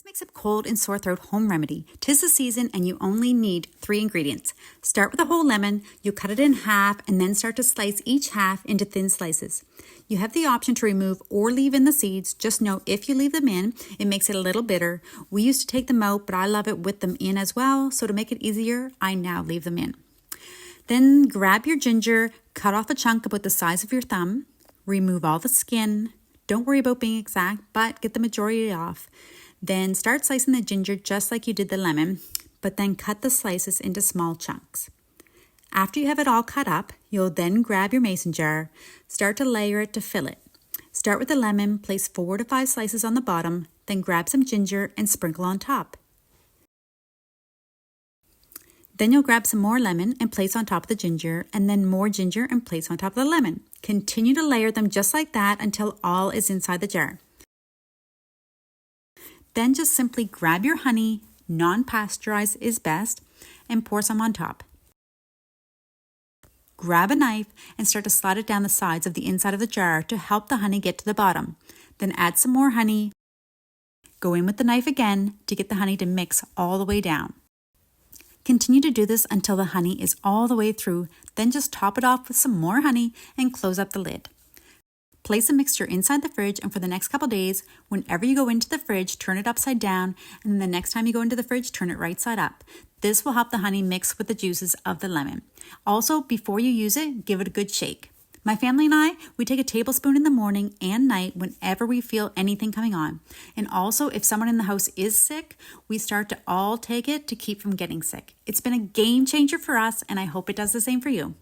Makes up cold and sore throat home remedy. 'Tis the season and you only need 3 ingredients. Start with a whole lemon, you cut it in half and then start to slice each half into thin slices. You have the option to remove or leave in the seeds. Just know if you leave them in, it makes it a little bitter. We used to take them out, but I love it with them in as well. So to make it easier, I now leave them in. Then grab your ginger, cut off a chunk about the size of your thumb, remove all the skin. Don't worry about being exact, but get the majority off. Then start slicing the ginger just like you did the lemon, but then cut the slices into small chunks. After you have it all cut up, you'll then grab your mason jar, start to layer it to fill it. Start with the lemon, place 4 to 5 slices on the bottom, then grab some ginger and sprinkle on top. Then you'll grab some more lemon and place on top of the ginger, and then more ginger and place on top of the lemon. Continue to layer them just like that until all is inside the jar. Then just simply grab your honey, non-pasteurized is best, and pour some on top. Grab a knife and start to slide it down the sides of the inside of the jar to help the honey get to the bottom. Then add some more honey. Go in with the knife again to get the honey to mix all the way down. Continue to do this until the honey is all the way through, then just top it off with some more honey and close up the lid. Place the mixture inside the fridge, and for the next couple days, whenever you go into the fridge, turn it upside down, and then the next time you go into the fridge, turn it right side up. This will help the honey mix with the juices of the lemon. Also, before you use it, give it a good shake. My family and I, we take a tablespoon in the morning and night whenever we feel anything coming on. And also, if someone in the house is sick, we start to all take it to keep from getting sick. It's been a game changer for us, and I hope it does the same for you.